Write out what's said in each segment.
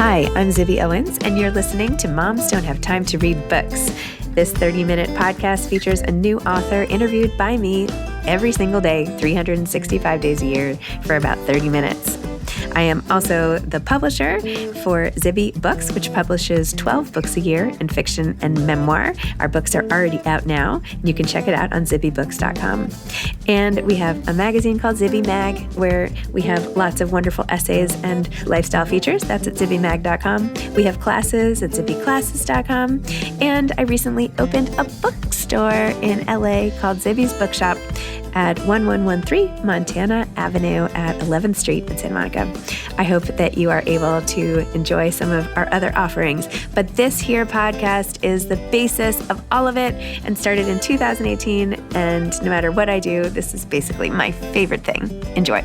Hi, I'm Zibby Owens, and you're listening to Moms Don't Have Time to Read Books. This 30-minute podcast features a new author interviewed by me every single day, 365 days a year, for about 30 minutes. I am also the publisher for Zibby Books, which publishes 12 books a year in fiction and memoir. Our books are already out now. You can check it out on zibbybooks.com. And we have a magazine called Zibby Mag, where we have lots of wonderful essays and lifestyle features. That's at zibbymag.com. We have classes at zibbyclasses.com. And I recently opened a bookstore in LA called Zibby's Bookshop at 1113 Montana Avenue at 11th Street in Santa Monica. I hope that you are able to enjoy some of our other offerings. But this here podcast is the basis of all of it and started in 2018. And no matter what I do, this is basically my favorite thing. Enjoy.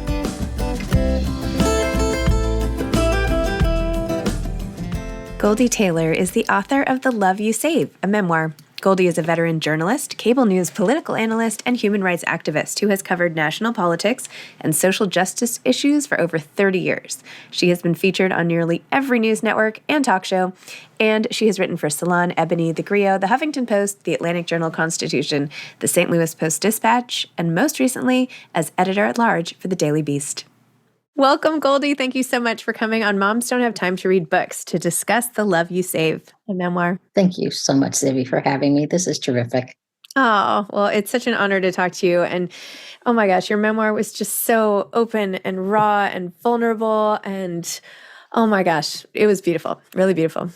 Goldie Taylor is the author of The Love You Save, a memoir. Goldie is a veteran journalist, cable news political analyst, and human rights activist who has covered national politics and social justice issues for over 30 years. She has been featured on nearly every news network and talk show, and she has written for Salon, Ebony, The Griot, The Huffington Post, The Atlantic Journal-Constitution, The St. Louis Post-Dispatch, and most recently as editor-at-large for The Daily Beast. Welcome, Goldie. Thank you so much for coming on Moms Don't Have Time to Read Books to discuss The Love You Save, a memoir. Thank you so much, Zibby, for having me. This is terrific. Oh, well, it's such an honor to talk to you. And oh my gosh, your memoir was just so open and raw and vulnerable. And oh my gosh, it was beautiful, really beautiful.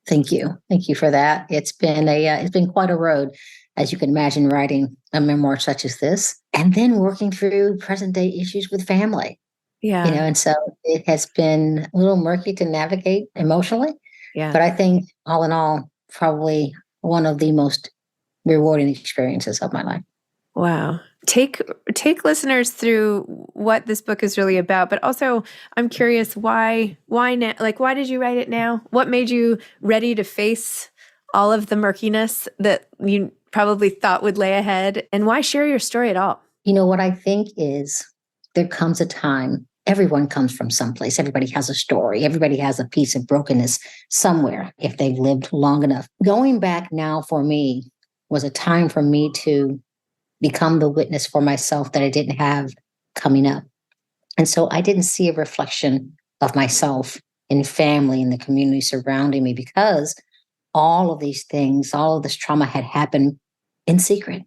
Thank you. Thank you for that. It's been quite a road, as you can imagine, writing a memoir such as this, and then working through present day issues with family. Yeah. And so it has been a little murky to navigate emotionally. Yeah. But I think all in all, probably one of the most rewarding experiences of my life. Wow. Take listeners through what this book is really about, but also I'm curious why now? Like, why did you write it now? What made you ready to face all of the murkiness that you probably thought would lay ahead? And why share your story at all? You know, what I think is there comes a time, everyone comes from someplace. Everybody has a story. Everybody has a piece of brokenness somewhere if they've lived long enough. Going back now for me was a time for me to become the witness for myself that I didn't have coming up. And so I didn't see a reflection of myself in family, in the community surrounding me, because all of these things, all of this trauma had happened in secret,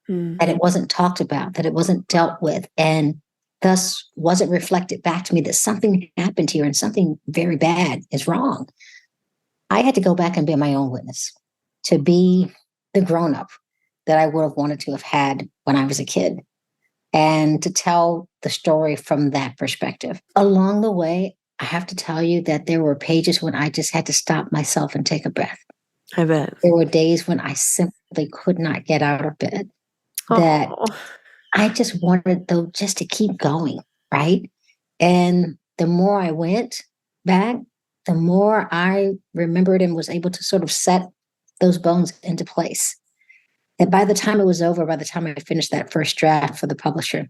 that it wasn't talked about, that it wasn't dealt with. And thus wasn't reflected back to me that something happened here and something very bad is wrong. I had to go back and be my own witness, to be the grown-up that I would have wanted to have had when I was a kid, and to tell the story from that perspective. Along the way, I have to tell you that there were pages when I just had to stop myself and take a breath. I bet. There were days when I simply could not get out of bed, that I just wanted, though, just to keep going, right? And the more I went back, the more I remembered and was able to sort of set those bones into place. And by the time it was over, by the time I finished that first draft for the publisher,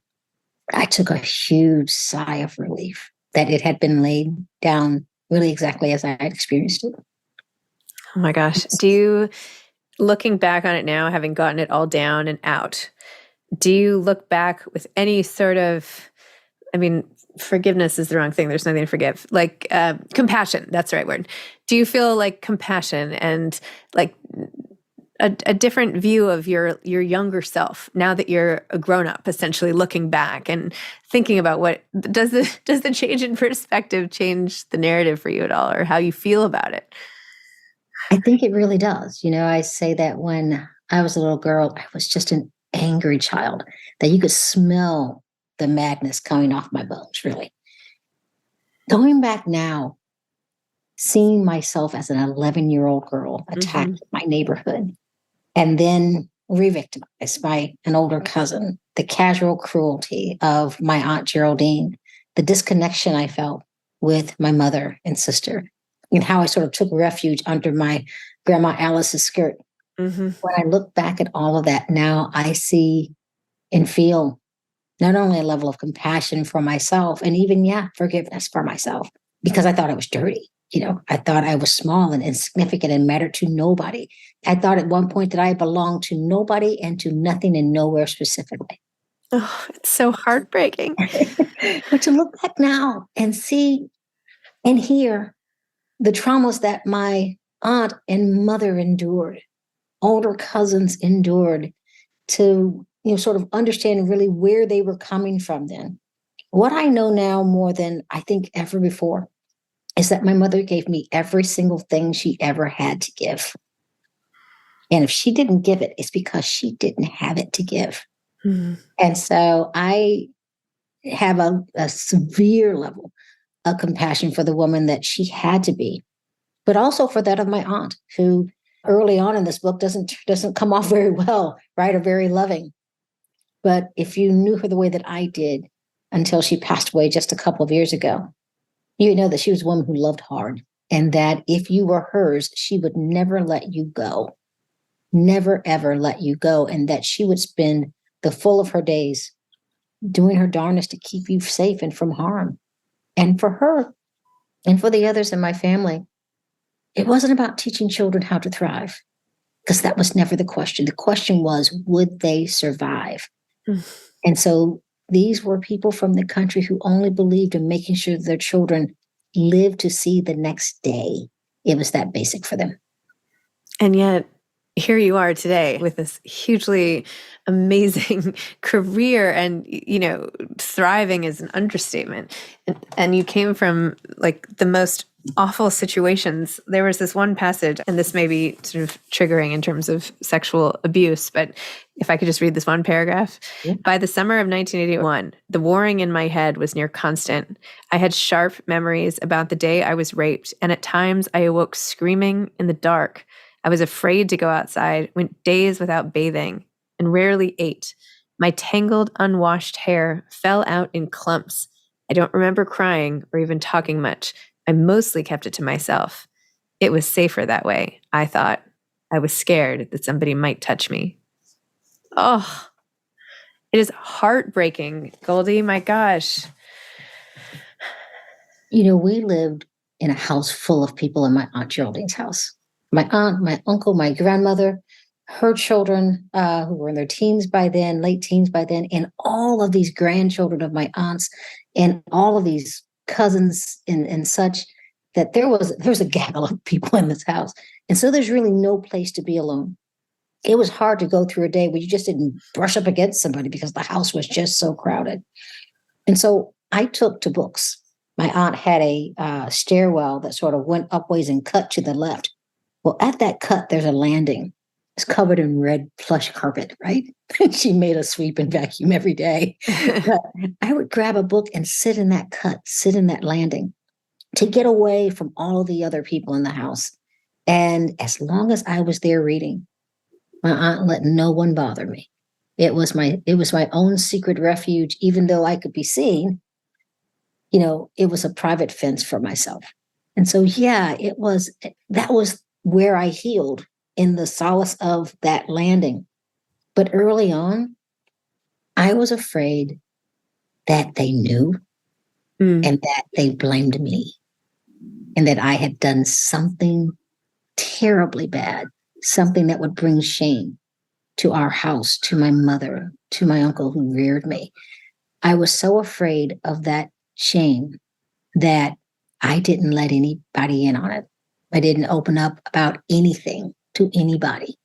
I took a huge sigh of relief that it had been laid down really exactly as I had experienced it. Oh my gosh. Do you, looking back on it now, having gotten it all down and out, do you look back with any sort of, I mean, forgiveness is the wrong thing. There's nothing to forgive. Like compassion, that's the right word. Do you feel like compassion and like a different view of your younger self now that you're a grown-up, essentially looking back and thinking about what, does the change in perspective change the narrative for you at all, or how you feel about it? I think it really does. You know, I say that when I was a little girl, I was just an angry child, that you could smell the madness coming off my bones, really. Going back now, seeing myself as an 11-year-old girl attacked in my neighborhood, and then re-victimized by an older cousin, the casual cruelty of my Aunt Geraldine, the disconnection I felt with my mother and sister, and how I sort of took refuge under my Grandma Alice's skirt. When I look back at all of that now, I see and feel not only a level of compassion for myself and even, forgiveness for myself, because I thought I was dirty. I thought I was small and insignificant and mattered to nobody. I thought at one point that I belonged to nobody and to nothing and nowhere specifically. Oh, it's so heartbreaking. But to look back now and see and hear the traumas that my aunt and mother endured, older cousins endured, to sort of understand really where they were coming from then. What I know now more than I think ever before is that my mother gave me every single thing she ever had to give. And if she didn't give it, it's because she didn't have it to give. Mm. And so I have a severe level of compassion for the woman that she had to be, but also for that of my aunt, who early on in this book doesn't come off very well, right, or very loving. But if you knew her the way that I did until she passed away just a couple of years ago, you would know that she was a woman who loved hard, and that if you were hers, she would never let you go, never, ever let you go, and that she would spend the full of her days doing her darnest to keep you safe and from harm. And for her and for the others in my family, it wasn't about teaching children how to thrive, because that was never the question. The question was, would they survive? And so these were people from the country who only believed in making sure their children lived to see the next day. It was that basic for them. And yet, here you are today with this hugely amazing career, and thriving is an understatement. And you came from like the most awful situations. There was this one passage, and this may be sort of triggering in terms of sexual abuse, but if I could just read this one paragraph. Yeah. By the summer of 1981, the warring in my head was near constant. I had sharp memories about the day I was raped, and at times I awoke screaming in the dark. I was afraid to go outside, went days without bathing, and rarely ate. My tangled, unwashed hair fell out in clumps. I don't remember crying or even talking much. I mostly kept it to myself. It was safer that way, I thought. I was scared that somebody might touch me. Oh, it is heartbreaking, Goldie. My gosh. We lived in a house full of people in my Aunt Geraldine's house. My aunt, my uncle, my grandmother, her children, who were in their teens by then, late teens by then, and all of these grandchildren of my aunts, and all of these cousins and such, that there was a gaggle of people in this house. And so there's really no place to be alone. It was hard to go through a day where you just didn't brush up against somebody because the house was just so crowded. And so I took to books. My aunt had a stairwell that sort of went upways and cut to the left. Well, at that cut, there's a landing. It's covered in red plush carpet, right? She made us sweep and vacuum every day. But I would grab a book and sit in that cut, sit in that landing to get away from all of the other people in the house. And as long as I was there reading, my aunt let no one bother me. It was my own secret refuge, even though I could be seen. It was a private fence for myself. And so, yeah, that was where I healed, in the solace of that landing. But early on, I was afraid that they knew and that they blamed me, and that I had done something terribly bad, something that would bring shame to our house, to my mother, to my uncle who reared me. I was so afraid of that shame that I didn't let anybody in on it. I didn't open up about anything to anybody.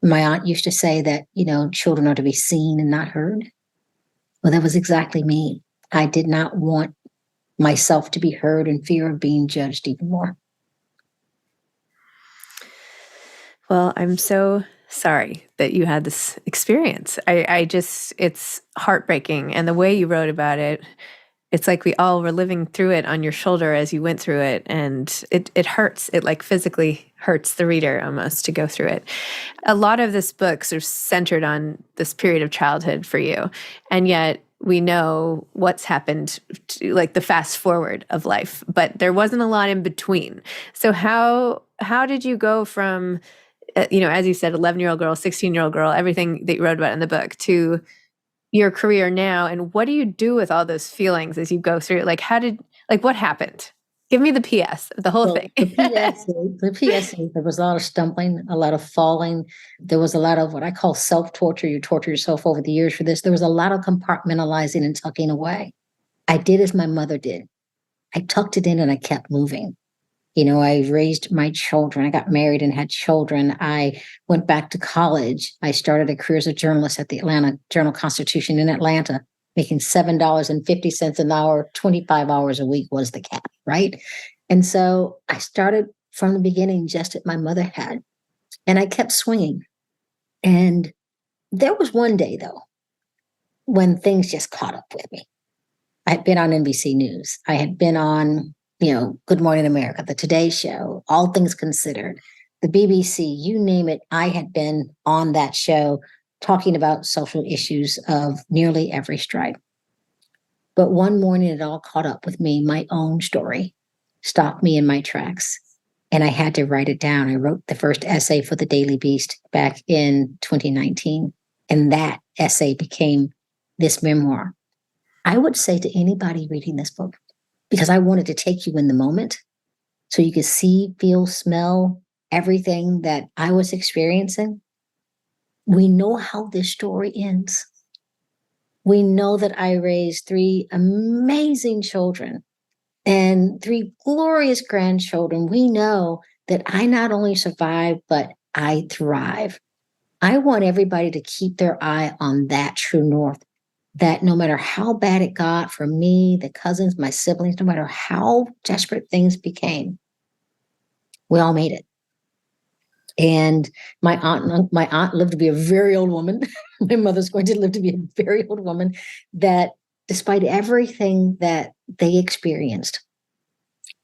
My aunt used to say that, children are to be seen and not heard. Well, that was exactly me. I did not want myself to be heard, in fear of being judged even more. Well, I'm so sorry that you had this experience. It's heartbreaking. And the way you wrote about it, it's like we all were living through it on your shoulder as you went through it. And it hurts. It like physically hurts the reader almost to go through it. A lot of this book sort of centered on this period of childhood for you. And yet we know what's happened, like the fast forward of life, but there wasn't a lot in between. So how did you go from, as you said, 11-year-old girl, 16-year-old girl, everything that you wrote about in the book, to your career now? And what do you do with all those feelings as you go through it? Like what happened? Give me the PS, the whole Well, thing. the PSA, there was a lot of stumbling, a lot of falling. There was a lot of what I call self-torture. You torture yourself over the years for this. There was a lot of compartmentalizing and tucking away. I did as my mother did. I tucked it in and I kept moving. I raised my children. I got married and had children. I went back to college. I started a career as a journalist at the Atlanta Journal-Constitution in Atlanta, making $7.50 an hour, 25 hours a week was the cap, right? And so I started from the beginning just as my mother had, and I kept swinging. And there was one day, though, when things just caught up with me. I had been on NBC News. I had been on Good Morning America, the Today Show, All Things Considered, the BBC, you name it. I had been on that show talking about social issues of nearly every stripe. But one morning it all caught up with me. My own story stopped me in my tracks, and I had to write it down. I wrote the first essay for the Daily Beast back in 2019, and that essay became this memoir. I would say to anybody reading this book, because I wanted to take you in the moment so you could see, feel, smell everything that I was experiencing. We know how this story ends. We know that I raised 3 amazing children and 3 glorious grandchildren. We know that I not only survive, but I thrive. I want everybody to keep their eye on that true north, that no matter how bad it got for me, the cousins, my siblings, no matter how desperate things became, we all made it. And my aunt lived to be a very old woman. My mother's going to live to be a very old woman, that despite everything that they experienced,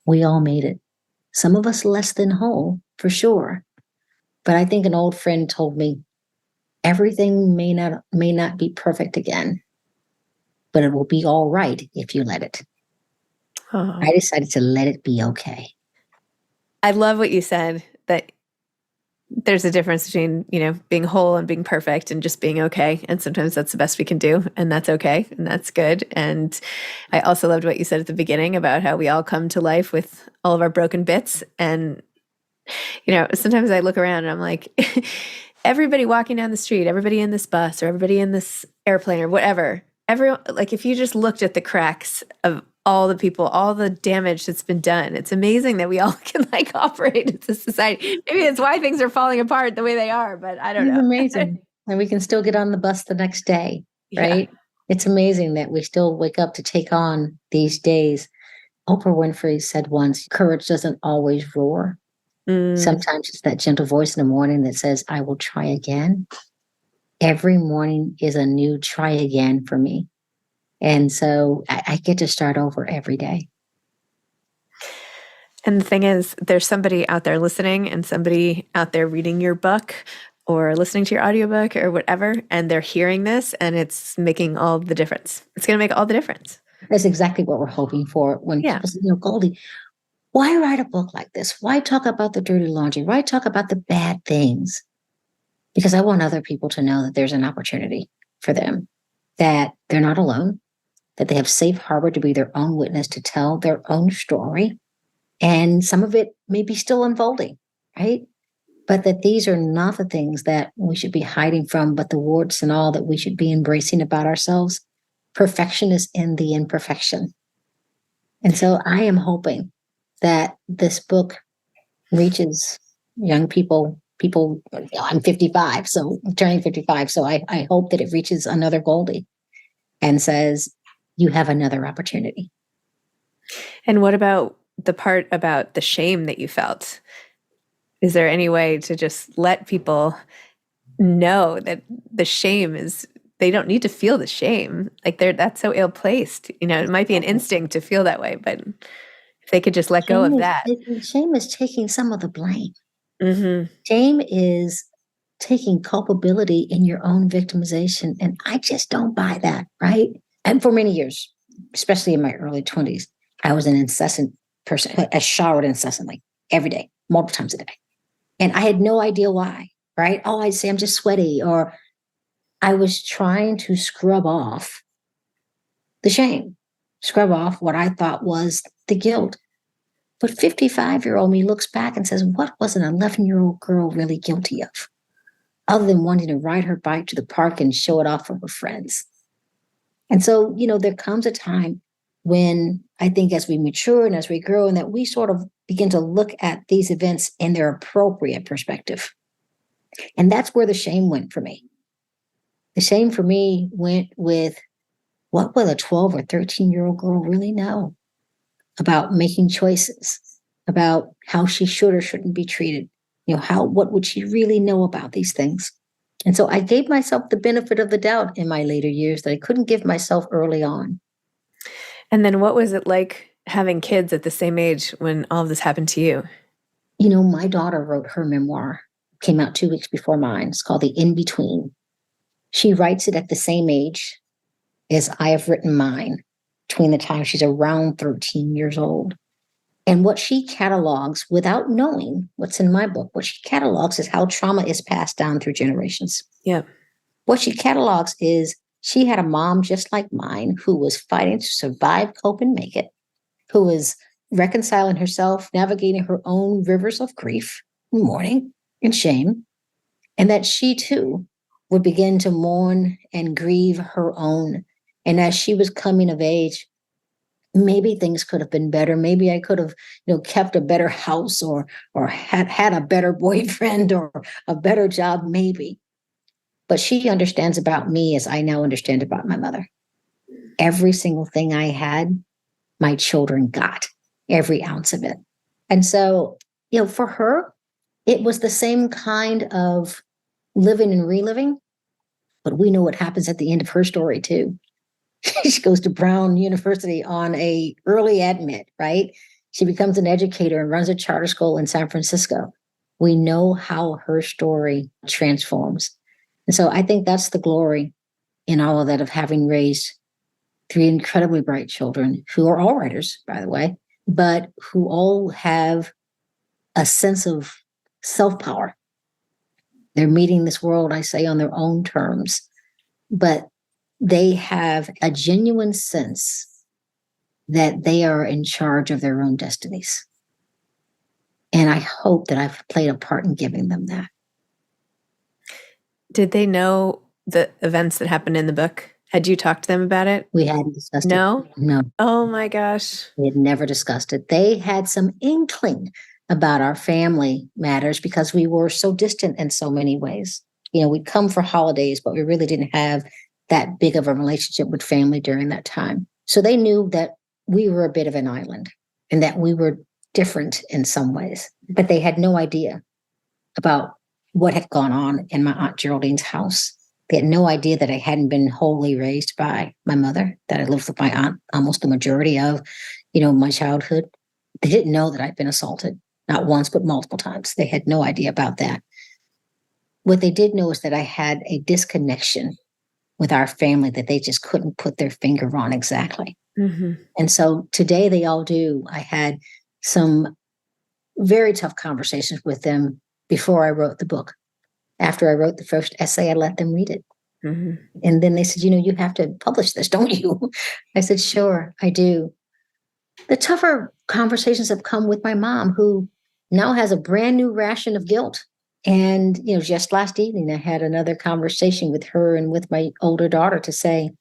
we all made it. Some of us less than whole, for sure. But I think an old friend told me, everything may not be perfect again, but it will be all right if you let it. Oh. I decided to let it be okay. I love what you said, that there's a difference between, being whole and being perfect and just being okay. And sometimes that's the best we can do, and that's okay, and that's good. And I also loved what you said at the beginning about how we all come to life with all of our broken bits. And, sometimes I look around and I'm like, everybody walking down the street, everybody in this bus or everybody in this airplane or whatever, everyone, like if you just looked at the cracks of all the people, all the damage that's been done, it's amazing that we all can operate as a society. Maybe it's why things are falling apart the way they are, but I don't know. It's amazing. And we can still get on the bus the next day, right? Yeah. It's amazing that we still wake up to take on these days. Oprah Winfrey said once, courage doesn't always roar. Sometimes it's that gentle voice in the morning that says, I will try again. Every morning is a new try again for me. And so I get to start over every day. And the thing is, there's somebody out there listening and somebody out there reading your book or listening to your audiobook or whatever, and they're hearing this and it's making all the difference. It's going to make all the difference. That's exactly what we're hoping for when people say, Goldie, why write a book like this? Why talk about the dirty laundry? Why talk about the bad things? Because I want other people to know that there's an opportunity for them, that they're not alone, that they have safe harbor to be their own witness, to tell their own story. And some of it may be still unfolding, right? But that these are not the things that we should be hiding from, but the warts and all that we should be embracing about ourselves. Perfection is in the imperfection. And so I am hoping that this book reaches young people. I'm 55, so I'm turning 55. So I hope that it reaches another Goldie and says, you have another opportunity. And what about the part about the shame that you felt? Is there any way to just let people know that the shame is, they don't need to feel the shame? That's so ill-placed. It might be an instinct to feel that way, but if they could just let go of that. Shame is taking some of the blame. Mm-hmm. Shame is taking culpability in your own victimization. And I just don't buy that, right? And for many years, especially in my early 20s, I was an incessant person. I showered incessantly every day, multiple times a day. And I had no idea why, right? Oh, I'd say I'm just sweaty, or I was trying to scrub off the shame, scrub off what I thought was the guilt. But 55-year-old me looks back and says, what was an 11-year-old girl really guilty of? Other than wanting to ride her bike to the park and show it off for her friends. And so, there comes a time when I think as we mature and as we grow, and that we sort of begin to look at these events in their appropriate perspective. And that's where the shame went for me. The shame for me went with, what will a 12 or 13-year-old girl really know about making choices, about how she should or shouldn't be treated? What would she really know about these things? And so I gave myself the benefit of the doubt in my later years that I couldn't give myself early on. And then what was it like having kids at the same age when all of this happened to you? My daughter wrote her memoir, came out 2 weeks before mine. It's called The In-Between. She writes it at the same age as I have written mine, between the time she's around 13 years old. And what she catalogs, without knowing what's in my book, what she catalogs is how trauma is passed down through generations. Yeah. What she catalogs is she had a mom just like mine who was fighting to survive, cope, and make it, who was reconciling herself, navigating her own rivers of grief, mourning, and shame, and that she too would begin to mourn and grieve her own. And as she was coming of age, maybe things could have been better. Maybe I could have, kept a better house or had a better boyfriend or a better job, maybe. But she understands about me as I now understand about my mother. Every single thing I had, my children got, every ounce of it. And so, for her, it was the same kind of living and reliving, but we know what happens at the end of her story too. She goes to Brown University on a early admit, right? She becomes an educator and runs a charter school in San Francisco. We know how her story transforms. And so I think that's the glory in all of that, of having raised 3 incredibly bright children who are all writers, by the way, but who all have a sense of self-power. They're meeting this world, I say, on their own terms, but they have a genuine sense that they are in charge of their own destinies. And I hope that I've played a part in giving them that. Did they know the events that happened in the book? Had you talked to them about it? We hadn't discussed it. No? No. Oh my gosh. We had never discussed it. They had some inkling about our family matters because we were so distant in so many ways. We'd come for holidays, but we really didn't have that big of a relationship with family during that time. So they knew that we were a bit of an island and that we were different in some ways, but they had no idea about what had gone on in my Aunt Geraldine's house. They had no idea that I hadn't been wholly raised by my mother, that I lived with my aunt almost the majority of, my childhood. They didn't know that I'd been assaulted, not once, but multiple times. They had no idea about that. What they did know is that I had a disconnection with our family that they just couldn't put their finger on exactly. Mm-hmm. And so today they all do. I had some very tough conversations with them before I wrote the book. After I wrote the first essay, I let them read it. Mm-hmm. And then they said, you have to publish this, don't you? I said, sure, I do. The tougher conversations have come with my mom, who now has a brand new ration of guilt. And, just last evening, I had another conversation with her and with my older daughter to say,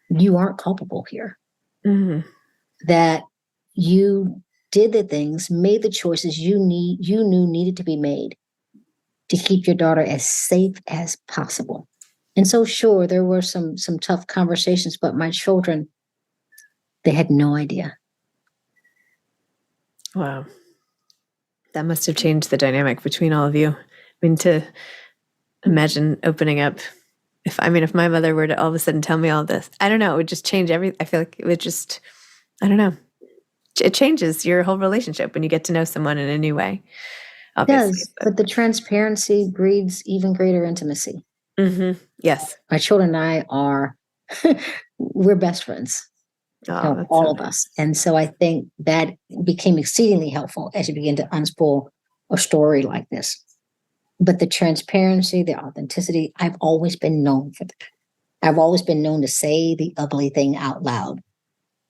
you aren't culpable here. Mm-hmm. That you did the things, made the choices you knew needed to be made to keep your daughter as safe as possible. And so, sure, there were some tough conversations, but my children, they had no idea. Wow. That must have changed the dynamic between all of you. I mean, to imagine opening up, if my mother were to all of a sudden tell me all this, I don't know, it would just change everything. I feel like it would just, I don't know. It changes your whole relationship when you get to know someone in a new way. Obviously. It does, but the transparency breeds even greater intimacy. Mm-hmm. Yes. My children and I we're best friends. All of us. And so I think that became exceedingly helpful as you begin to unspool a story like this. But the transparency, the authenticity, I've always been known for that. I've always been known to say the ugly thing out loud.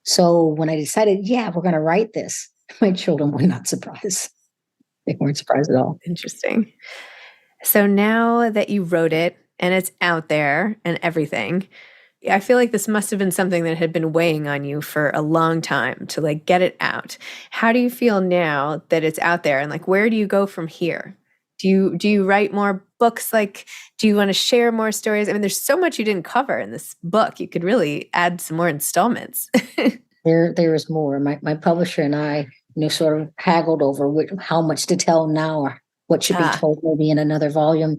So when I decided, we're going to write this, My children were not surprised. They weren't surprised at all. Interesting. So now that you wrote it and it's out there and everything, I feel like this must have been something that had been weighing on you for a long time to like get it out. How do you feel now that it's out there, and like where do you go from here? Do you write more books? Like, do you want to share more stories? I mean, there's so much you didn't cover in this book. You could really add some more installments. There is more. My publisher and I, sort of haggled over how much to tell now or what should be told maybe in another volume.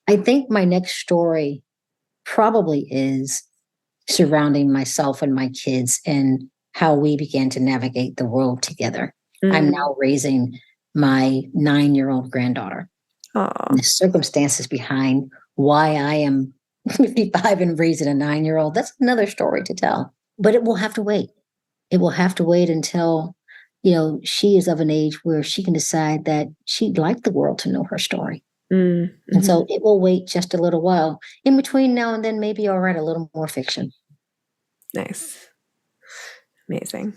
I think my next story probably is surrounding myself and my kids and how we began to navigate the world together. I'm now raising my 9-year-old granddaughter. And the circumstances behind why I am 55 and raising a 9-year-old, that's another story to tell. But it will have to wait. It will have to wait until, she is of an age where she can decide that she'd like the world to know her story. Mm-hmm. And so it will wait just a little while. In between now and then, maybe I'll write a little more fiction. Nice. Amazing.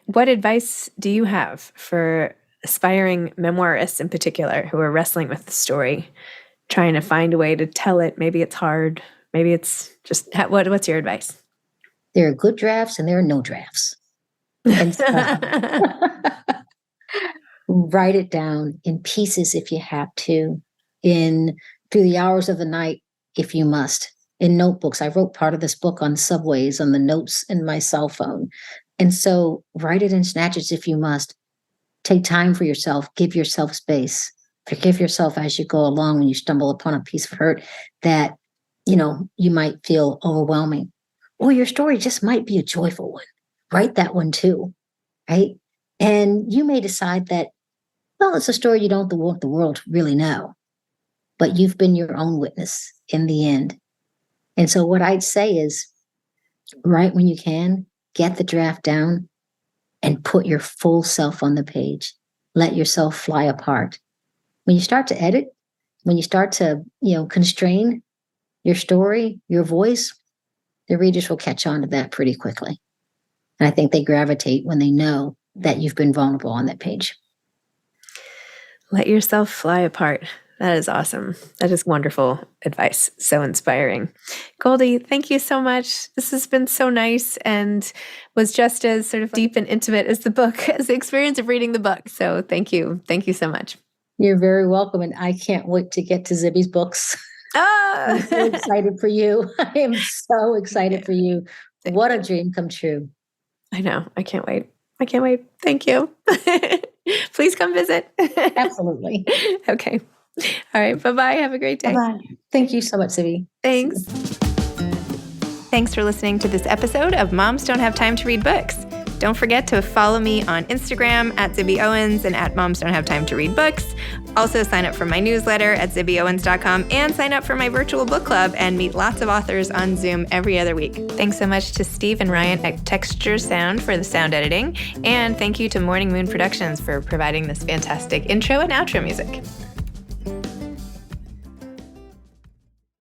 What advice do you have for aspiring memoirists in particular who are wrestling with the story, trying to find a way to tell it? Maybe it's hard. Maybe it's just, what's your advice? There are good drafts and there are no drafts. And so, write it down in pieces if you have to, through the hours of the night if you must, in notebooks. I wrote part of this book on subways, on the notes in my cell phone. And so write it in snatches if you must. Take time for yourself. Give yourself space. Forgive yourself as you go along when you stumble upon a piece of hurt that, you might feel overwhelming. Or your story just might be a joyful one. Write that one too, right? And you may decide that, well, it's a story you don't want the world to really know, but you've been your own witness in the end. And so what I'd say is, write when you can, get the draft down, and put your full self on the page. Let yourself fly apart. When you start to edit, when you start to, constrain your story, your voice, the readers will catch on to that pretty quickly. And I think they gravitate when they know that you've been vulnerable on that page. Let yourself fly apart. That is awesome. That is wonderful advice. So inspiring. Goldie, thank you so much. This has been so nice and was just as sort of deep and intimate as the book, as the experience of reading the book. So thank you. Thank you so much. You're very welcome. And I can't wait to get to Zibby's books. I'm so excited for you. I am so excited for you. What a dream come true. I know. I can't wait. I can't wait. Thank you. Please come visit. Absolutely. Okay. All right. Bye-bye. Have a great day. Bye-bye. Thank you so much, Zibby. Thanks. Thanks for listening to this episode of Moms Don't Have Time to Read Books. Don't forget to follow me on Instagram at Zibby Owens and at Moms Don't Have Time to Read Books. Also sign up for my newsletter at zibbyowens.com and sign up for my virtual book club and meet lots of authors on Zoom every other week. Thanks so much to Steve and Ryan at Texture Sound for the sound editing. And thank you to Morning Moon Productions for providing this fantastic intro and outro music.